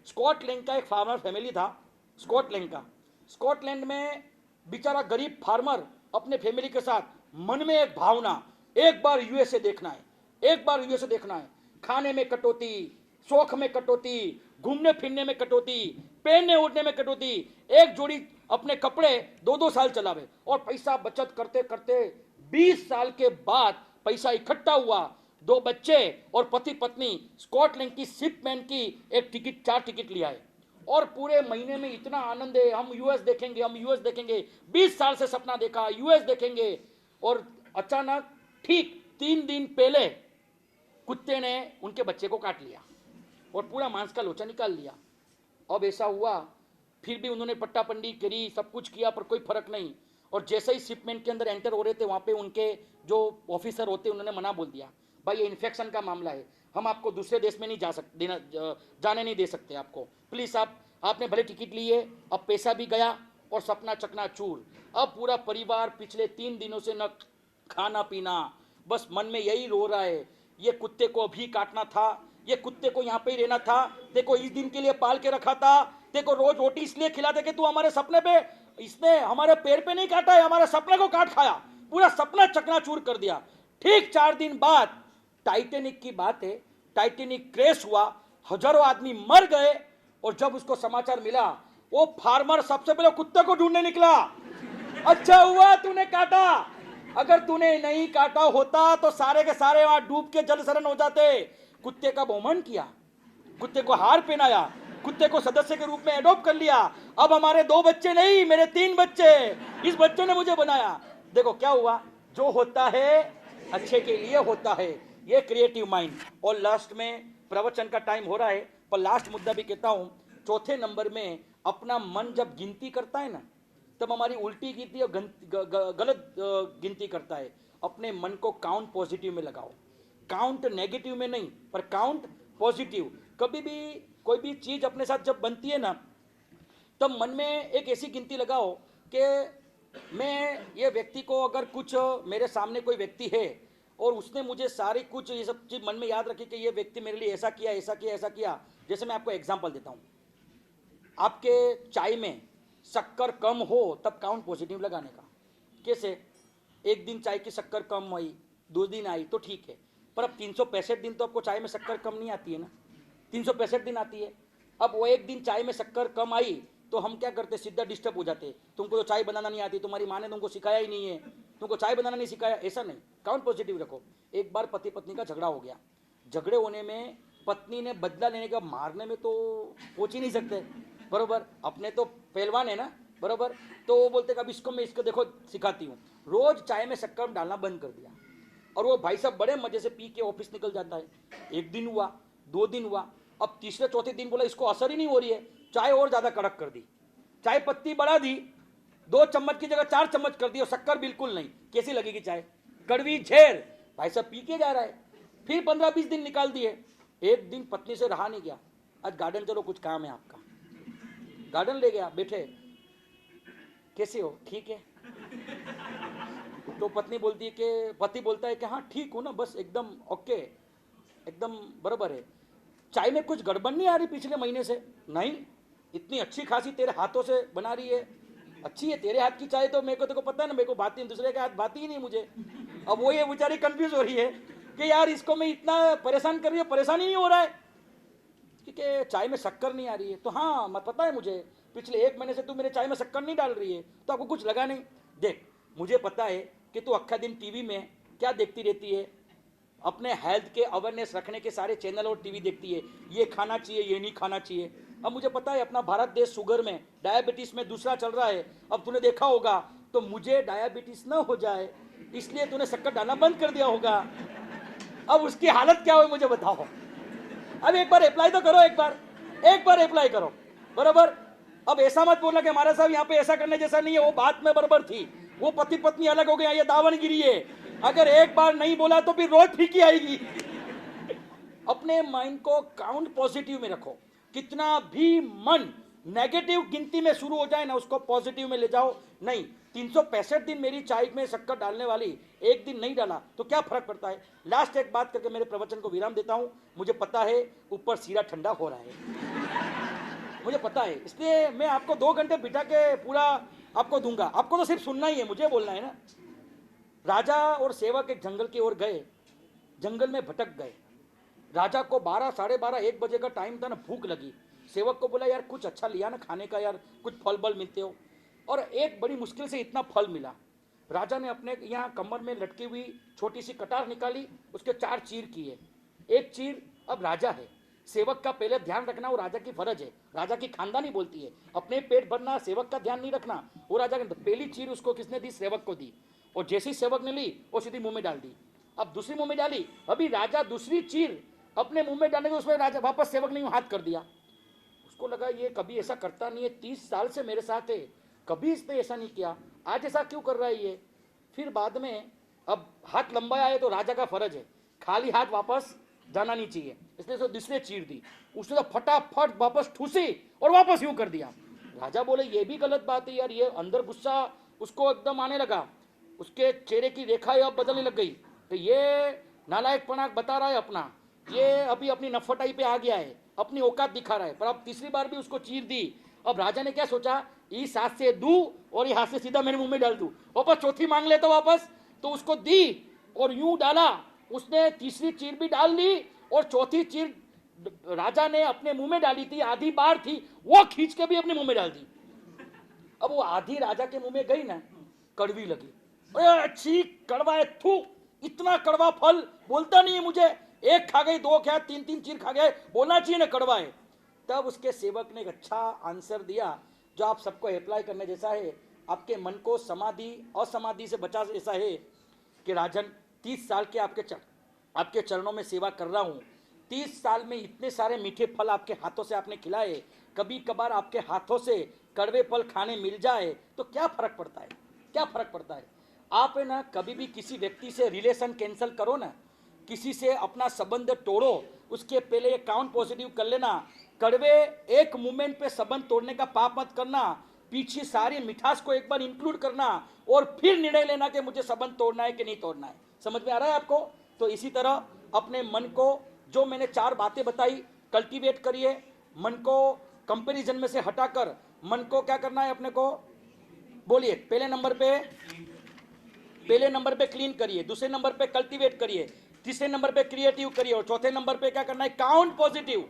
Scotland का एक farmer family था, स्कॉटलैंड का। स्कॉटलैंड में बेचारा गरीब फार्मर अपने फैमिली के साथ, मन में एक भावना, एक बार यूएसए देखना है, एक बार यूएसए देखना है। खाने में कटौती, शौक में कटौती, घूमने फिरने में कटौती, पहनने ओढ़ने में कटौती। एक जोड़ी अपने कपड़े 2-2 साल चलावे और पैसा बचत करते करते 20 साल के बाद पैसा इकट्ठा हुआ। 2 बच्चे और पति पत्नी स्कॉटलैंड की शिपमैन की एक टिकट, 4 टिकट लिया है और पूरे महीने में इतना आनंद है, हम यूएस देखेंगे, हम यूएस देखेंगे। 20 साल से सपना देखा यूएस देखेंगे, और अचानक ठीक 3 दिन पहले कुत्ते ने उनके बच्चे को काट लिया और पूरा मांस का लोचा निकाल लिया। अब ऐसा हुआ, फिर भी उन्होंने पट्टा पंडी करी, सब कुछ किया, पर कोई फर्क नहीं। और जैसे ही शिपमेंट के अंदर एंटर हो रहे थे, वहाँ पे उनके जो ऑफिसर होते उन्होंने मना बोल दिया, भाई ये इन्फेक्शन का मामला है, हम आपको दूसरे देश में नहीं जाने नहीं दे सकते आपको, प्लीज़ आपने भले टिकट लिए, अब पैसा भी गया और सपना चकनाचूर। अब पूरा परिवार पिछले 3 दिनों से न खाना पीना, बस मन में यही रो रहा है, ये कुत्ते को अभी काटना था, ये कुत्ते को यहाँ पे ही रहना था, देखो इस दिन के लिए पाल के रखा था, देखो रोज रोटी इसलिए खिलाते कि तू हमारे सपने पे, इसने हमारे पैर पे नहीं काटा है, हमारे सपने को काट खाया, पूरा सपना चकनाचूर कर दिया। ठीक 4 दिन बाद टाइटैनिक की बात है, टाइटैनिक क्रैश हुआ, हजारों आदमी मर गए, और जब उसको समाचार मिला, वो फार्मर सबसे पहले कुत्ते को ढूंढने निकला। अच्छा हुआ तूने काटा, अगर तूने नहीं काटा होता तो सारे के सारे वहां डूब के जल शरण हो जाते। कुत्ते का बहुमान किया, कुत्ते को हार पहनाया, कुत्ते को सदस्य के रूप में एडॉप्ट कर लिया। अब हमारे 2 बच्चे नहीं, मेरे 3 बच्चे, इस बच्चे ने मुझे बनाया। देखो क्या हुआ, जो होता है अच्छे के लिए होता है, ये क्रिएटिव माइंड। और लास्ट में प्रवचन का टाइम हो रहा है, पर लास्ट मुद्दा भी कहता हूं। चौथे नंबर में अपना मन जब गिनती करता है ना, तब हमारी उल्टी गिनती और गलत गिनती करता है। अपने मन को काउंट पॉजिटिव में लगाओ, काउंट नेगेटिव में नहीं, पर काउंट पॉजिटिव। कभी भी कोई भी चीज अपने साथ जब बनती है ना, तब मन में एक ऐसी गिनती लगाओ कि मैं ये व्यक्ति को, अगर कुछ मेरे सामने कोई व्यक्ति है और उसने मुझे सारी कुछ ये सब चीज मन में याद रखी कि ये व्यक्ति मेरे लिए ऐसा किया, ऐसा किया, ऐसा किया। जैसे मैं आपको एग्जांपल देता हूँ, आपके चाय में शक्कर कम हो तब काउंट पॉजिटिव लगाने का। कैसे? एक दिन चाय की शक्कर कम आई, 2 दिन आई तो ठीक है, पर अब 365 दिन तो आपको चाय में शक्कर कम नहीं आती है ना, 365 दिन आती है। अब वो एक दिन चाय में शक्कर कम आई तो हम क्या करते, सीधा डिस्टर्ब हो जाते, तुमको तो चाय बनाना नहीं आती, तुम्हारी माँ ने तुमको सिखाया ही नहीं है, तुमको चाय बनाना नहीं सिखाया। ऐसा नहीं, काउंट पॉजिटिव रखो। एक बार पति पत्नी का झगड़ा हो गया, झगड़े होने में पत्नी ने बदला लेने का, मारने में तो पहुंच ही नहीं सकते, बरोबर, अपने तो पहलवान है ना, बरोबर। तो वो बोलते अब इसको मैं इसको देखो सिखाती हूँ, रोज चाय में शक्कर डालना बंद कर दिया, और वो भाई साहब बड़े मजे से पी के ऑफिस निकल जाता है। 1 दिन हुआ, 2 दिन हुआ, अब तीसरे चौथे दिन बोला इसको असर ही नहीं हो रही है, चाय और ज्यादा कड़क कर दी, चाय पत्ती बढ़ा दी, 2 चम्मच की जगह 4 चम्मच कर दी, और शक्कर बिल्कुल नहीं। कैसी लगेगी चाय? कड़वी झेर। भाई साहब पी के जा रहा है। फिर 15-20 दिन निकाल दिए। एक दिन पत्नी से रहा नहीं गया, आज गार्डन चलो कुछ काम है आपका, गार्डन ले गया, बैठे, कैसे हो? ठीक है। तो पत्नी बोलती है कि, पति बोलता है कि हाँ ठीक हो ना, बस एकदम ओके, एकदम बराबर है। चाय में कुछ गड़बड़ नहीं आ रही पिछले महीने से? नहीं, इतनी अच्छी खासी तेरे हाथों से बना रही है, अच्छी है तेरे हाथ की चाय तो, मेरे को तेरे को पता है ना, मेरे को भाती, दूसरे के हाथ भाती ही नहीं मुझे। अब वो ये बेचारी कंफ्यूज हो रही है कि यार इसको मैं इतना परेशान कर रही है, परेशान ही नहीं हो रहा है क्योंकि चाय में शक्कर नहीं आ रही है। तो हाँ मैं पता है मुझे, पिछले 1 महीने से तू मेरे चाय में शक्कर नहीं डाल रही है, तो आपको कुछ लगा नहीं। देख मुझे पता है कि तू अक्खा दिन टीवी में क्या देखती रहती है, अपने हेल्थ के अवेयरनेस रखने के सारे चैनल और टीवी देखती है, ये खाना चाहिए, ये नहीं खाना चाहिए। अब मुझे पता है अपना भारत देश शुगर में, डायबिटीज में दूसरा चल रहा है। अब तूने देखा होगा, तो मुझे डायबिटीज ना हो जाए इसलिए तूने शक्कर डालना बंद कर दिया होगा। अब उसकी हालत क्या हो मुझे बताओ। अब एक बार अप्लाई तो करो, एक बार अप्लाई करो, बराबर। अब ऐसा मत बोलना कि हमारा साहब यहाँ पे ऐसा करने जैसा नहीं है, वो बात में बराबर थी, वो पति पत्नी अलग हो गए, ये दावनगिरी है। अगर एक बार नहीं बोला तो फिर रोज फीकी आएगी। अपने माइंड को काउंट पॉजिटिव में रखो, कितना भी मन नेगेटिव गिनती में शुरू हो जाए ना, उसको पॉजिटिव में ले जाओ। नहीं, 365 दिन मेरी चाय में शक्कर डालने वाली, एक दिन नहीं डाला तो क्या फर्क पड़ता है। लास्ट एक बात करके मेरे प्रवचन को विराम देता हूं। मुझे पता है ऊपर सीरा ठंडा हो रहा है, मुझे पता है, इसलिए मैं आपको 2 घंटे बिठा के पूरा आपको दूंगा। आपको तो सिर्फ सुनना ही है, मुझे बोलना है ना। राजा और सेवक एक जंगल की ओर गए, जंगल में भटक गए। राजा को 12, साढ़े 12, 1 बजे का टाइम था ना, भूख लगी। सेवक को बोला यार कुछ अच्छा लिया ना खाने का, यार कुछ फल बल मिलते हो। और एक बड़ी मुश्किल से इतना फल मिला। राजा ने अपने यहाँ कमर में लटकी हुई छोटी सी कटार निकाली, उसके 4 चीर किए। एक चीर, अब राजा है, सेवक का पहले ध्यान रखना वो राजा की फर्ज है। राजा की खानदानी बोलती है अपने पेट भरना, सेवक का ध्यान नहीं रखना। वो राजा का पहली चीर उसको किसने दी? सेवक को दी। और जैसे ही सेवक ने ली वो सीधी मुंह में डाल दी। अब दूसरी मुंह में डाली, अभी राजा दूसरी चीर अपने मुंह में डालने के उसमें राजा वापस सेवक ने हाथ कर दिया। उसको लगा ये कभी ऐसा करता नहीं है, 30 साल से मेरे साथ है, कभी इसने ऐसा नहीं किया, आज ऐसा क्यों कर रहा है ये। फिर बाद में अब हाथ लंबाया है तो राजा का फर्ज है, खाली हाथ वापस जाना नहीं चाहिए, इसलिए उसने दूसरे चीर दी। उसने तो फटाफट वापस ठूसी और वापस यूं कर दिया। राजा बोले ये भी गलत बात है यार, ये अंदर गुस्सा उसको एकदम आने लगा, उसके चेहरे की रेखाएं अब बदलने लग गई। तो ये नालायकपना बता रहा है अपना, ये अभी अपनी नफटाई पे आ गया है, अपनी औकात दिखा रहा है। पर अब तीसरी बार भी उसको चीर दी। अब राजा ने क्या सोचा, इस हाथ से दूं और ये हाथ से सीधा मेरे मुंह में डाल दूं, वापस चौथी मांग ले तो वापस, तो उसको दी और यूं डाला। उसने तीसरी चीर भी डाल दी और चौथी चीर राजा ने अपने मुंह में डाली थी, आधी बार थी, वो खींच के भी अपने मुंह में डाल दी। अब वो आधी राजा के मुंह में गई ना, कड़वी लगी। अरे अच्छी कड़वा है, थू, इतना कड़वा फल बोलता नहीं है मुझे, एक खा गई, 2 खा, 3 चीर खा गए, बोलना चाहिए ना कड़वा है। तब उसके सेवक ने एक अच्छा आंसर दिया जो आप सबको अप्लाई करने जैसा है, आपके मन को समाधि असमाधि से बचा ऐसा है कि राजन 30 साल के आपके चरणों में सेवा कर रहा हूँ, 30 साल में इतने सारे मीठे फल आपके हाथों से आपने खिलाए, कभी कभार आपके हाथों से कड़वे फल खाने मिल जाए तो क्या फर्क पड़ता है, क्या फर्क पड़ता है। आप है ना कभी भी किसी व्यक्ति से रिलेशन कैंसिल करो ना, किसी से अपना संबंध तोड़ो, उसके पहले अकाउंट पॉजिटिव कर लेना। कड़वे एक मोमेंट पे संबंध तोड़ने का पाप मत करना, पीछे सारी मिठास को एक बार इंक्लूड करना और फिर निर्णय लेना कि मुझे संबंध तोड़ना है कि नहीं तोड़ना है। समझ में आ रहा है आपको? तो इसी तरह अपने मन को, जो मैंने 4 बातें बताई, कल्टीवेट करिए। मन को कंपैरिजन में से हटाकर मन को क्या करना है अपने को, बोलिए। पहले नंबर पे क्लीन करिए, दूसरे नंबर पे कल्टीवेट करिए, तीसरे नंबर पे क्रिएटिव करिए और चौथे नंबर पे क्या करना है, काउंट पॉजिटिव।